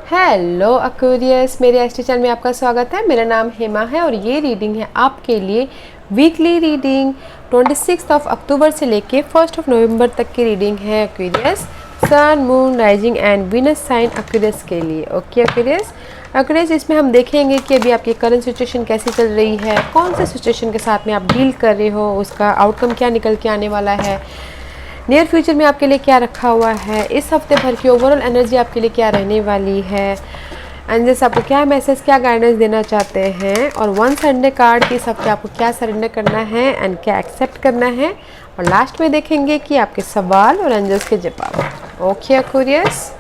Hello Aquarius, मेरे astro channel में आपका स्वागत है। मेरा नाम हेमा है और ये रीडिंग है आपके लिए वीकली रीडिंग 26 अक्टूबर से लेके 1 नवंबर तक की रीडिंग है Aquarius. Sun, moon, rising and Venus sign Aquarius के लिए। ओके अक्वेरियस, इसमें हम देखेंगे कि अभी आपकी करंट सिचुएशन कैसी चल रही है, कौन से सिचुएशन के साथ में आप डील कर रहे हो, उसका आउटकम क्या निकल के आने वाला है, नियर फ्यूचर में आपके लिए क्या रखा हुआ है, इस हफ्ते भर की ओवरऑल एनर्जी आपके लिए क्या रहने वाली है, एंजल्स आपको क्या मैसेज, क्या गाइडेंस देना चाहते हैं, और वन संडे कार्ड की इस हफ्ते आपको क्या सरेंडर करना है एंड क्या एक्सेप्ट करना है, और लास्ट में देखेंगे कि आपके सवाल और एंजल्स के जवाब। ओके अक्वेरियस,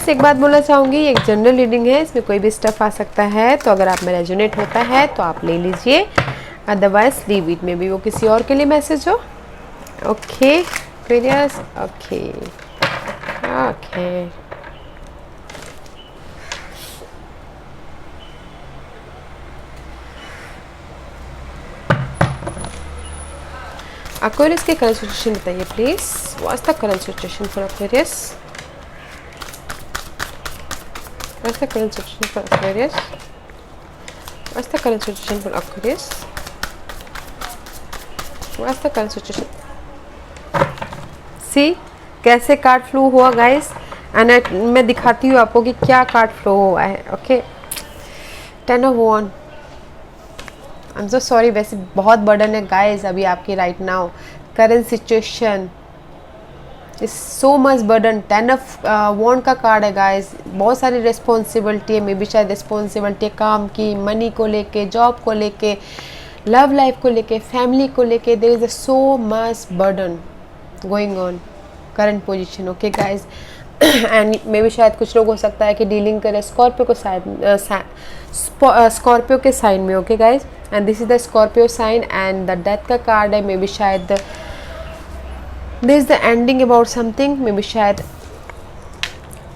एक बात बोलना चाहूँगी, ये एक जनरल रीडिंग है, इसमें कोई भी स्टफ आ सकता है, तो अगर आप में रेजोनेट होता है तो आप ले लीजिए, अदरवाइज लीव इट, में भी वो किसी और के लिए मैसेज हो। Okay Aquarius, okay. Aquarius के करंट सिचुएशन बताइए please. What's the current situation for Aquarius? What's the current situation for Aquarius? What's the current situation for Aquarius? What's the current situation? सी कैसे कार्ड फ्लो हुआ guys, and मैं दिखाती हूँ आपको कि क्या कार्ड फ्लो हुआ है। Okay, 10 of one. I am so sorry, वैसे बहुत बर्डन है गाइस अभी आपकी right now. Current situation is so much burden. 10 of one का कार्ड है गाइस, बहुत सारी रिस्पॉन्सिबिलिटी है, मे बी शायद रिस्पॉन्सिबिलिटी है काम की, मनी को लेके, जॉब को लेके, लव लाइफ को लेके, फैमिली को लेके। There is a so much burden going on current position. Okay guys, and मे भी शायद कुछ लोग हो सकता है कि डीलिंग करें स्कॉर्पियो को स्कॉर्पियो के साइन में। Okay guys, and this is the Scorpio sign and the death का कार्ड है। मे बी शायद this is the ending about something, maybe शायद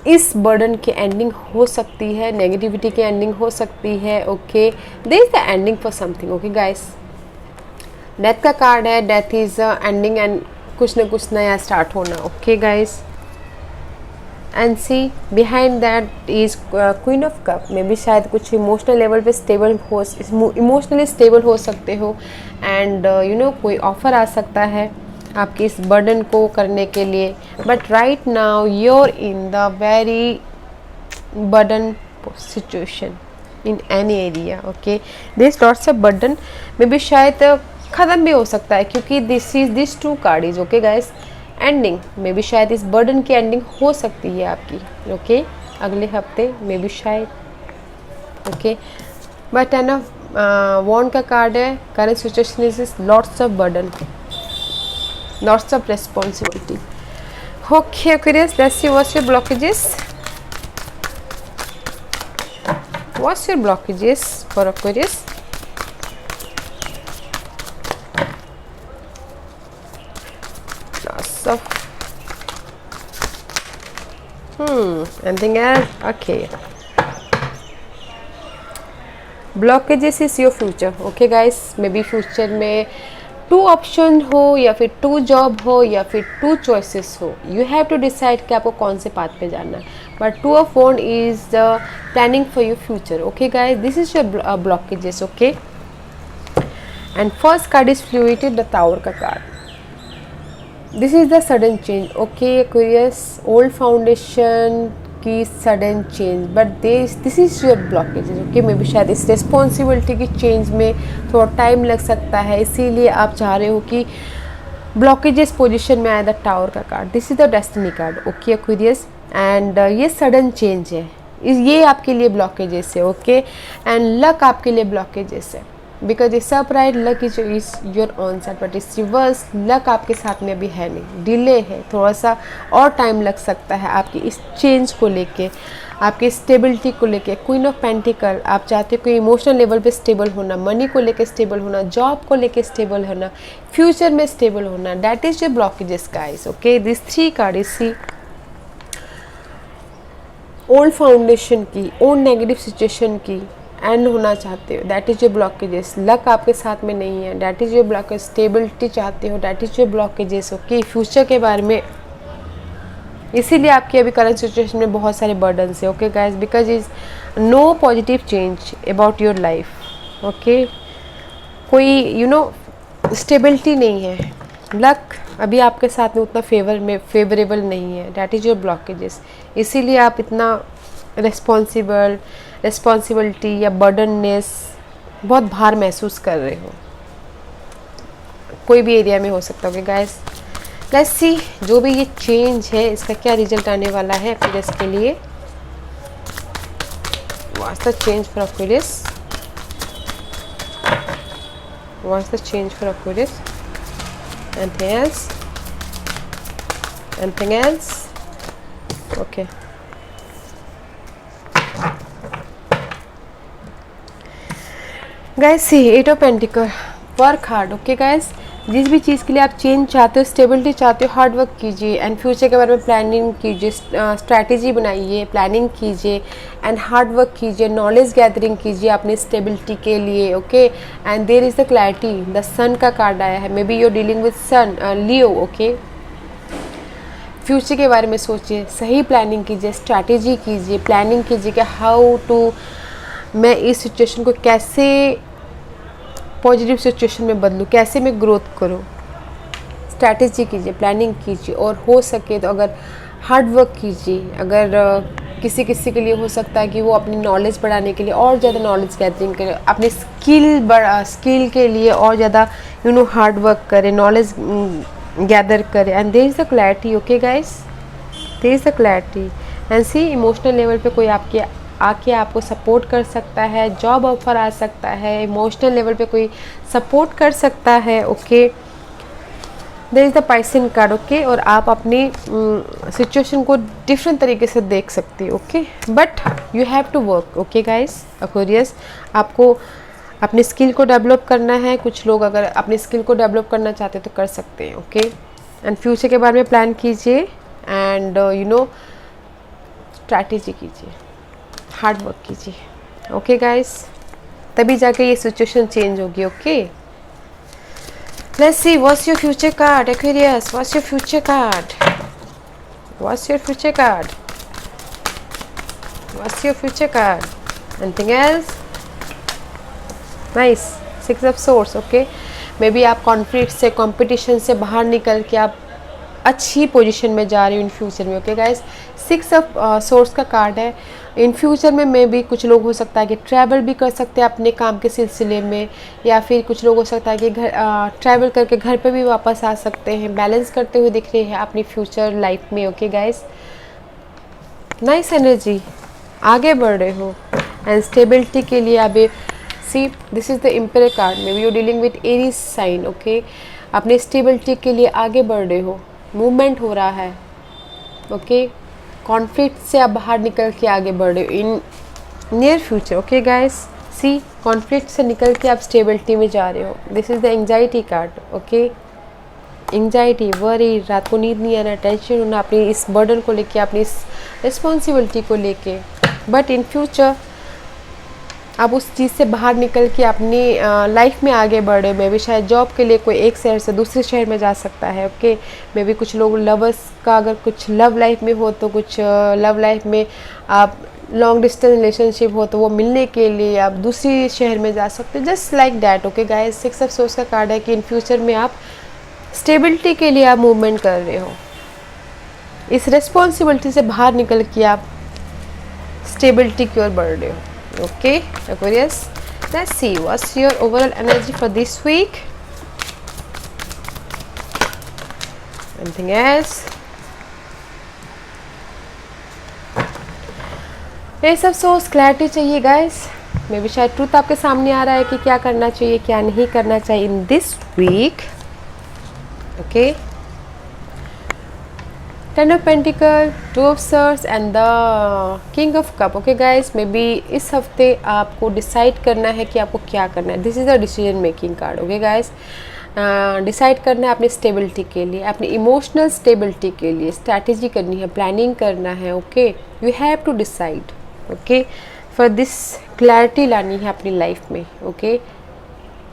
इस बर्डन की एंडिंग हो सकती है, नेगेटिविटी की एंडिंग हो सकती है। Okay, this is the ending for something. Okay guys, death का कार्ड है, डेथ इज एंडिंग एंड कुछ ना कुछ नया स्टार्ट होना। Okay guys, and see behind that is queen of cup. May be शायद कुछ इमोशनल लेवल पे स्टेबल हो, इमोशनली स्टेबल हो सकते हो, एंड यू नो कोई ऑफर आ सकता है आपके इस बर्डन को करने के लिए, but right now you're in the very burden situation in any area. Okay, this lots of burden maybe शायद ख़त्म भी हो सकता है, क्योंकि this two card is okay guys ending. Maybe शायद इस बर्डन की एंडिंग हो सकती है आपकी। ओके, अगले हफ्ते मे बी शायद। ओके, बट 10 ऑफ वॉन्ड का कार्ड है, current situation is lots of burden, lots of responsibility. Okay Aquarius, let's see what's your blockages, what's your blockages for Aquarius. Anything else? Okay. Blockages is your future. Okay guys, maybe future में 2 option हो, या फिर 2 job हो, या फिर 2 choices हो। You have to decide कि आपको कौन से पाथ पे जाना है। But 2 of one is the planning for your future. Okay guys, this is your blockages. Okay. And first card is fluidity, the Tower का कार्ड। This is the sudden change. Okay Aquarius, old foundation की sudden change, but this is your blockages. Okay, maybe शायद इस responsibility की change में थोड़ा time लग सकता है, इसीलिए आप चाह रहे हो कि ब्लॉकेजेस पोजीशन में आए द टावर का कार्ड। This is the destiny card. Okay Aquarius, and ये सडन चेंज है, ये आपके लिए ब्लॉकेजेस है। ओके, एंड लक आपके लिए ब्लॉकेजेस है, बिकॉज इस upright luck is your on side, but इस रिवर्स लक आपके साथ में अभी है नहीं, डिले है, थोड़ा सा और टाइम लग सकता है आपकी इस चेंज को लेके, आपकी स्टेबिलिटी को लेके। क्वीन ऑफ पेंटिकल, आप चाहते हो कोई इमोशनल लेवल पे स्टेबल होना, मनी को लेके स्टेबल होना, जॉब को लेके स्टेबल होना, फ्यूचर में स्टेबल होना, that is your blockages guys. Okay, this 3 card is see old foundation की, ओल्ड नेगेटिव सिचुएशन की एंड होना चाहते हो, that is your blockages. Luck आपके साथ में नहीं है, that is your blockage. Stability चाहते हो, that is your blockages. Okay, future के बारे में इसीलिए आपकी अभी करंट सिचुएशन में बहुत सारे बर्डन्स है, okay guys, because is no positive change about your life, okay. कोई स्टेबिलिटी नहीं है, लक अभी आपके साथ में उतना फेवरेबल नहीं है, डैट इज़ योर ब्लॉकेजेस। इसीलिए आप इतना रिस्पॉन्सिबिलिटी या बर्डननेस, बहुत भार महसूस कर रहे हो, कोई भी एरिया में हो सकता है, गाइस। लेट्स सी जो भी ये चेंज है इसका क्या रिजल्ट आने वाला है एक्वेरियस के लिए। What's the change for Aquarius, what's the change for Aquarius, anything else, anything else, okay. Guys see 8 of pentacle, work hard, okay guys. जिस भी चीज़ के लिए आप चेंज चाहते हो, स्टेबिलिटी चाहते हो, हार्ड वर्क कीजिए एंड फ्यूचर के बारे में प्लानिंग कीजिए, स्ट्रैटेजी बनाइए, प्लानिंग कीजिए एंड हार्ड वर्क कीजिए, नॉलेज गैदरिंग कीजिए अपनी स्टेबिलिटी के लिए, okay. And there is the clarity, the sun का कार्ड आया है, maybe you dealing with sun, Leo, okay. Future के बारे में सोचिए, सही प्लानिंग कीजिए, स्ट्रैटेजी कीजिए, प्लानिंग कीजिए कि हाउ टू, मैं इस सिचुएशन को कैसे पॉजिटिव सिचुएशन में बदलूँ, कैसे मैं ग्रोथ करूँ। स्ट्रैटेजी कीजिए, प्लानिंग कीजिए और हो सके तो अगर हार्ड वर्क कीजिए। अगर किसी के लिए हो सकता है कि वो अपनी नॉलेज बढ़ाने के लिए और ज़्यादा नॉलेज गैदरिंग करे, अपनी स्किल के लिए और ज़्यादा हार्ड वर्क करे, नॉलेज गैदर करे। And there is the clarity, okay guys, there is the clarity. And see emotional level पे कोई आके आपको सपोर्ट कर सकता है, जॉब ऑफर आ सकता है, इमोशनल लेवल पे कोई सपोर्ट कर सकता है, okay. There is the person card, okay. और आप अपनी सिचुएशन को डिफरेंट तरीके से देख सकते हो, okay. But you have to work, okay guys, Aquarius. आपको अपनी स्किल को डेवलप करना है। कुछ लोग अगर अपनी स्किल को डेवलप करना चाहते हैं तो कर सकते हैं, ओके। एंड फ्यूचर के बारे में प्लान कीजिए एंड स्ट्रैटेजी कीजिए, हार्ड वर्क कीजिए, ओके गाइस, तभी जाके ये सिचुएशन चेंज होगी, okay. Let's see what's your future card Aquarius, what's your future card, what's your future card, what's your future card, anything else, nice, 6 of swords, okay. May be आप conflict से, competition से बाहर निकल के आप अच्छी position में जा रही हूँ इन फ्यूचर में, ओके गाइस। 6 ऑफ सोर्स का कार्ड है। इन फ्यूचर में भी कुछ लोग हो सकता है कि ट्रैवल भी कर सकते हैं अपने काम के सिलसिले में, या फिर कुछ लोग हो सकता है कि ट्रैवल करके घर पे भी वापस आ सकते हैं, बैलेंस करते हुए दिख रहे हैं अपनी फ्यूचर लाइफ में, ओके गाइस। नाइस एनर्जी, आगे बढ़ रहे हो एंड स्टेबिलिटी के लिए अभी see this is the emperor card, maybe you dealing with Aries sign, okay. अपने स्टेबिलिटी के लिए आगे बढ़ रहे हो, मूवमेंट हो रहा है, ओके। कॉन्फ्लिक्ट से आप बाहर निकल के आगे बढ़ रहे हो in near future, okay guys. See conflict से निकल के आप स्टेबिलिटी में जा रहे हो। This is the anxiety card, okay. Anxiety, worry, रात को नींद नहीं आना, टेंशन होना अपनी इस बर्डन को लेके, अपनी इस रिस्पॉन्सिबिलिटी को लेके। बट इन फ्यूचर आप उस चीज़ से बाहर निकल के अपनी लाइफ में आगे बढ़े। मे भी शायद जॉब के लिए कोई एक शहर से दूसरे शहर में जा सकता है, ओके। मे भी कुछ लोग लवर्स का अगर कुछ लव लाइफ में हो तो कुछ लव लाइफ में आप लॉन्ग डिस्टेंस रिलेशनशिप हो तो वो मिलने के लिए आप दूसरी शहर में जा सकते हैं, just like that, okay guys. 6 of source का कार्ड है कि इन फ्यूचर में आप स्टेबिलिटी के लिए आप मूवमेंट कर रहे हो, इस रिस्पॉन्सिबिलिटी से बाहर निकल के आप स्टेबिलिटी की ओर बढ़ रहे हो, okay Aquarius. Let's see what's your overall energy for this week. Anything else? ये सब सोच क्लैरिटी चाहिए गाइस। मे बी शायद ट्रूथ आपके सामने आ रहा है कि क्या करना चाहिए, क्या नहीं करना चाहिए in this week, okay. 10 of Pentacle, 2 of Swords and the King of Cup, okay guys. May be इस हफ्ते आपको डिसाइड करना है कि आपको क्या करना है। This is the decision making card, okay guys. Decide करना है अपनी स्टेबिलिटी के लिए, अपनी इमोशनल स्टेबिलिटी के लिए स्ट्रैटेजी करनी है, प्लानिंग करना है, okay. You have to decide, okay, for this clarity लानी है अपनी लाइफ में, ओके।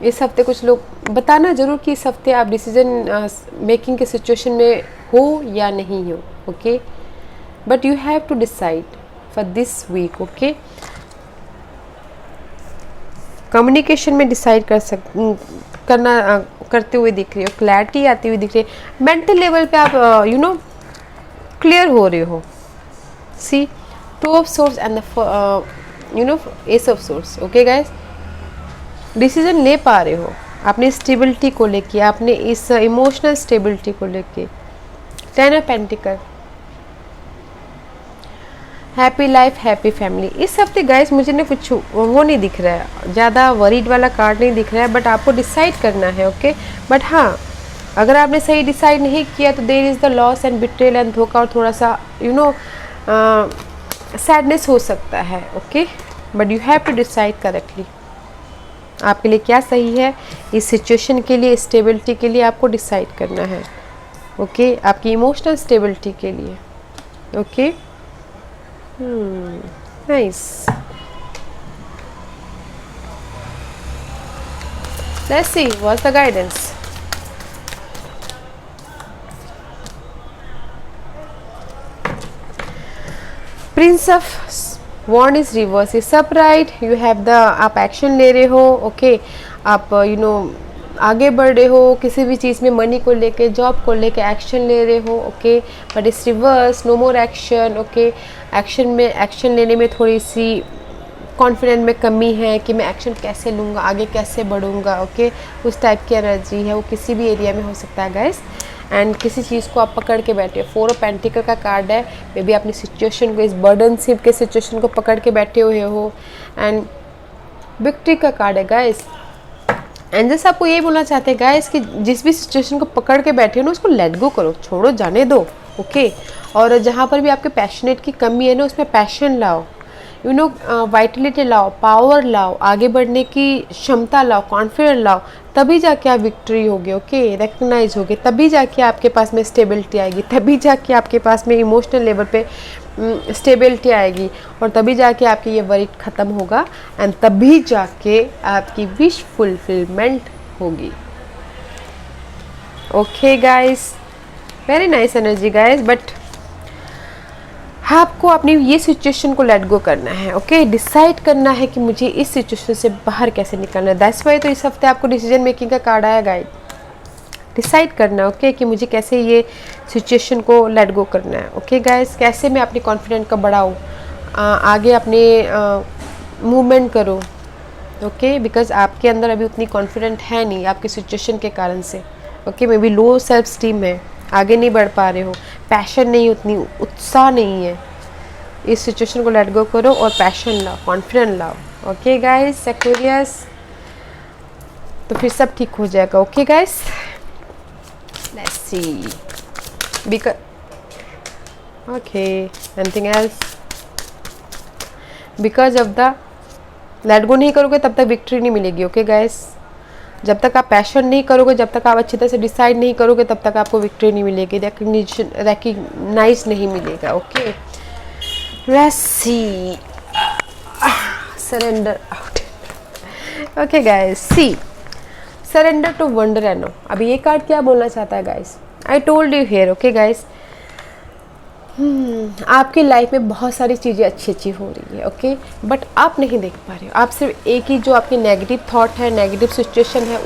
इस हफ्ते कुछ लोग बताना ज़रूर कि इस हफ्ते आप डिसीजन मेकिंग के सिचुएशन में हो या नहीं हो, okay. but you have to decide for this week. Okay, communication में डिसाइड करते हुए दिख रही हो, क्लैरिटी आती हुई दिख रही है, मेंटल लेवल पे आप यू नो क्लियर हो रहे हो. See, two of swords and ace of swords. Okay guys, decision ले पा रहे हो अपनी स्टेबिलिटी को लेके, अपने इस इमोशनल स्टेबिलिटी को लेके. 10 of pentacle, happy life happy family. इस हफ्ते गाइस मुझे ना कुछ वो नहीं दिख रहा है, ज़्यादा वरीड वाला कार्ड नहीं दिख रहा है, बट आपको डिसाइड करना है. ओके, बट हाँ, अगर आपने सही डिसाइड नहीं किया तो there is the loss and betrayal and धोखा, और थोड़ा सा सैडनेस हो सकता है. Okay, but you have to decide correctly आपके लिए क्या सही है. इस सिचुएशन के लिए, स्टेबिलिटी के लिए आपको डिसाइड करना है. ओके, आपकी इमोशनल स्टेबिलिटी के लिए. Okay, nice. Let's see what's the guidance. Prince of Wand is reverse, is upright. You have the, आप एक्शन ले रहे हो. ओके, आप आगे बढ़ रहे हो किसी भी चीज़ में, मनी को लेके, जॉब को लेके एक्शन ले रहे हो. Okay, but it's reverse, no more action. Okay, action लेने में थोड़ी सी कॉन्फिडेंट में कमी है कि मैं एक्शन कैसे लूँगा, आगे कैसे बढ़ूँगा. ओके, उस टाइप की एनर्जी है, वो किसी भी एरिया में हो सकता है गाइस. एंड किसी चीज़ को आप पकड़ के बैठे हो. 4 ऑफ पेंटिकल का कार्ड है. मे बी अपनी सिचुएशन को, इस बर्डनशिप के सिचुएशन को पकड़ के बैठे हुए हो. एंड विक्ट्री का कार्ड है गाइस. एंजल्स आपको ये बोलना चाहते हैं गाइस कि जिस भी सिचुएशन को पकड़ के बैठे हो ना, उसको लेट गो करो, छोड़ो, जाने दो. ओके, और जहाँ पर भी आपके पैशनेट की कमी है ना, उसमें पैशन लाओ, वाइटलिटी लाओ, पावर लाओ, आगे बढ़ने की क्षमता लाओ, कॉन्फिडेंस लाओ, तभी जाके आप विक्ट्री होगे. ओके, रिकग्नाइज होगे, तभी जाके आपके पास में स्टेबिलिटी आएगी, तभी जाके आपके पास में इमोशनल लेवल पे स्टेबिलिटी आएगी, और तभी जाके आपकी ये वरी ख़त्म होगा, एंड तभी जाके आपकी विश फुलफिलमेंट होगी. Okay guys, very nice energy guys, but आपको अपनी ये सिचुएशन को लेट गो करना है. ओके, डिसाइड करना है कि मुझे इस सिचुएशन से बाहर कैसे निकलना है. दैट्स वाई तो इस हफ्ते आपको डिसीजन मेकिंग का कार्ड आया गाइड. डिसाइड करना है. ओके, कि मुझे कैसे ये सिचुएशन को लेट गो करना है. ओके गाइस, कैसे मैं अपनी कॉन्फिडेंस को बढ़ाऊँ, आगे अपने मूवमेंट करो. ओके, बिकॉज आपके अंदर अभी उतनी कॉन्फिडेंट है नहीं आपकी सिचुएशन के कारण से. Okay, may be low self esteem है, आगे नहीं बढ़ पा रहे हो, पैशन नहीं, उतनी उत्साह नहीं है. इस सिचुएशन को लेट गो करो और पैशन लाओ, कॉन्फिडेंस लाओ. ओके गाइस, एक्वेरियस, तो फिर सब ठीक हो जाएगा. Okay guys, let's see. Okay, anything else? Because of the let go नहीं करोगे तब तक विक्ट्री नहीं मिलेगी. ओके गाइस, जब तक आप पैशन नहीं करोगे, जब तक आप अच्छी तरह से डिसाइड नहीं करोगे, तब तक आपको विक्ट्री नहीं मिलेगी, रिकग्नाइज नहीं मिलेगा. Okay, let's see. Surrender out. Okay guys, see, surrender to wonder and no. अभी ये कार्ड क्या बोलना चाहता है guys? I told you here. Okay guys, आपकी लाइफ में बहुत सारी चीज़ें अच्छी हो रही है. ओके, बट आप नहीं देख पा रहे हो. आप सिर्फ एक ही जो आपकी नेगेटिव थॉट है, नेगेटिव सिचुएशन है,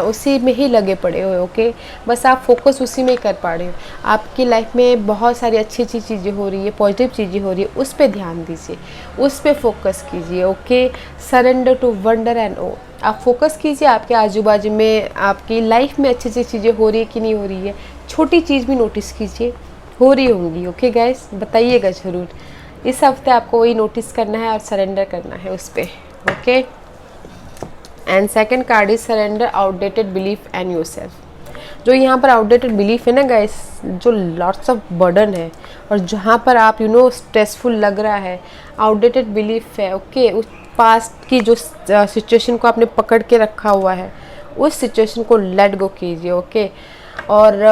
उसी में ही लगे पड़े हो. ओके, बस आप फोकस उसी में ही कर पा रहे हो. आपकी लाइफ में बहुत सारी अच्छी चीज़ें हो रही है, पॉजिटिव चीज़ें हो रही है, उस पर ध्यान दीजिए, उस पर फोकस कीजिए. Okay, surrender to wonder and awe. आप फोकस कीजिए आपके आजू बाजू में, आपकी लाइफ में अच्छी चीज़ें हो रही है कि नहीं हो रही है. छोटी चीज़ भी नोटिस कीजिए, हो रही होंगी. ओके गाइस, बताइएगा ज़रूर. इस हफ्ते आपको वही नोटिस करना है और सरेंडर करना है उस पर. Okay, and second card is surrender outdated belief and yourself. जो यहाँ पर आउटडेटेड बिलीफ है ना गाइस, जो लॉट्स ऑफ बर्डन है और जहाँ पर आप स्ट्रेसफुल लग रहा है, आउटडेटेड बिलीफ है. ओके, उस पास्ट की जो सिचुएशन को आपने पकड़ के रखा हुआ है, उस सिचुएशन को लेट गो कीजिए. ओके, और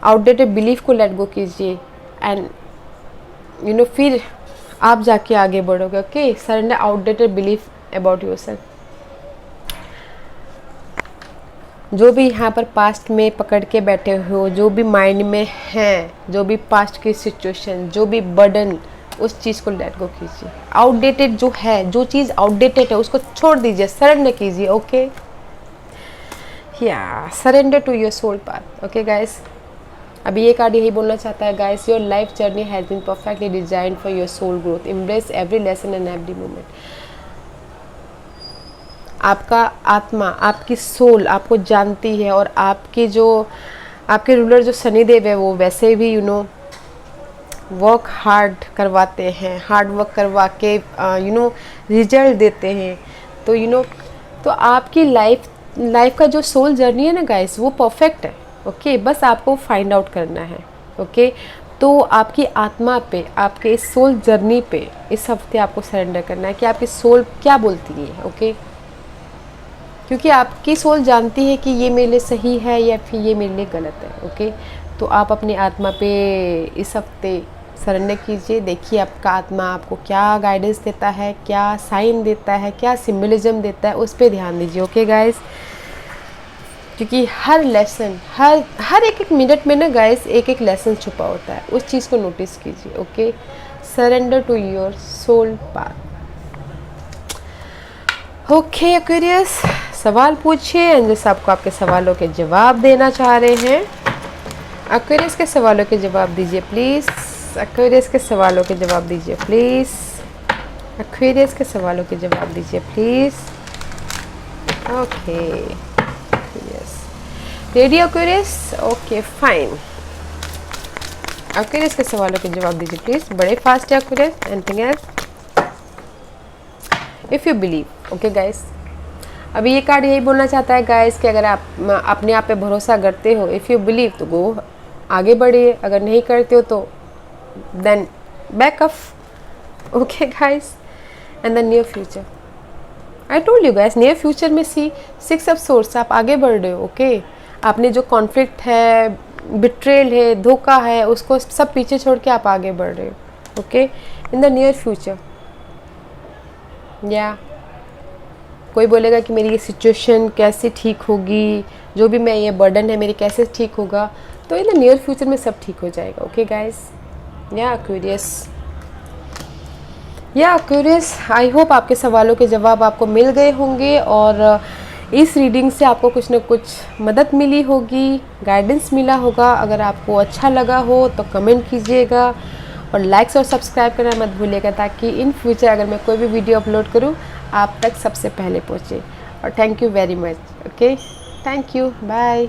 आउटडेटेड बिलीफ को लेट गो कीजिए, एंड फिर आप जाके आगे बढ़ोगे. Okay, surrender outdated belief about yourself. जो भी यहाँ पर पास्ट में पकड़ के बैठे हो, जो भी माइंड में है, जो भी पास्ट की सिचुएशन, जो भी बर्डन, उस चीज़ को लेट गो कीजिए। आउटडेटेड जो है, जो चीज़ आउटडेटेड है उसको छोड़ दीजिए, सरेंडर कीजिए। ओके, या surrender to your soul path. Okay guys, अभी ये कार्ड यही बोलना चाहता है guys, your life journey has been perfectly designed for your soul growth, embrace every lesson and every moment. आपका आत्मा, आपकी सोल आपको जानती है, और आपके जो आपके रूलर जो शनिदेव है वो वैसे भी वर्क हार्ड करवाते हैं, हार्ड वर्क करवा के रिजल्ट देते हैं। तो तो आपकी लाइफ का जो सोल जर्नी है ना गाइस, वो परफेक्ट है। ओके, बस आपको फाइंड आउट करना है। ओके, तो आपकी आत्मा पे, आपके इस सोल जर्नी पे इस हफ्ते आपको सरेंडर करना है कि आपकी सोल क्या बोलती है। ओके, क्योंकि आपकी सोल जानती है कि ये मेरे लिए सही है या फिर ये मेरे लिए गलत है। ओके, तो आप अपनी आत्मा पे इस हफ्ते सरेंडर कीजिए। देखिए आपका आत्मा आपको क्या गाइडेंस देता है, क्या साइन देता है, क्या सिम्बलिज्म देता है, उस पर ध्यान दीजिए। ओके गाइस, क्योंकि हर लेसन, हर एक मिनट में ना गाइस एक एक लेसन छुपा होता है, उस चीज़ को नोटिस कीजिए। Okay, surrender to your soul path. Okay Aquarius, सवाल पूछिए एंड जैसे आपको आपके सवालों के जवाब देना चाह रहे हैं, एक्वेरियस के सवालों के जवाब दीजिए प्लीज़। एक्वेरियस के सवालों के जवाब दीजिए प्लीज़। एक्वेरियस के सवालों के जवाब दीजिए please. Okay yes, ready Aquarius? Okay fine, Aquarius के सवालों के जवाब दीजिए प्लीज़, बड़े फास्ट है Aquarius. Anything else? If you believe. Okay guys, अभी ये कार्ड यही बोलना चाहता है गाइस कि अगर आप अपने आप पे भरोसा करते हो, इफ़ यू बिलीव, तो गो आगे बढ़िए। अगर नहीं करते हो तो then back off. Okay guys, and the near future, I told you guys, near future में सी 6 ऑफ सोर्स, आप आगे बढ़ रहे हो। ओके, आपने जो कॉन्फ्लिक्ट है, बिट्रेल है, धोखा है, उसको सब पीछे छोड़ के आप आगे बढ़ रहे हो। Okay, in the near future. या कोई बोलेगा कि मेरी ये सिचुएशन कैसे ठीक होगी, जो भी मैं ये बर्डन है मेरी कैसे ठीक होगा, तो इन द नियर फ्यूचर में सब ठीक हो जाएगा। ओके गाइस, या एक्वेरियस, आई होप आपके सवालों के जवाब आपको मिल गए होंगे और इस रीडिंग से आपको कुछ ना कुछ मदद मिली होगी, गाइडेंस मिला होगा। अगर आपको अच्छा लगा हो तो कमेंट कीजिएगा और लाइक्स और सब्सक्राइब करना मत भूलिएगा, ताकि इन फ्यूचर अगर मैं कोई भी वीडियो अपलोड करूं आप तक सबसे पहले पहुंचे। और thank you very much. Okay, thank you, bye.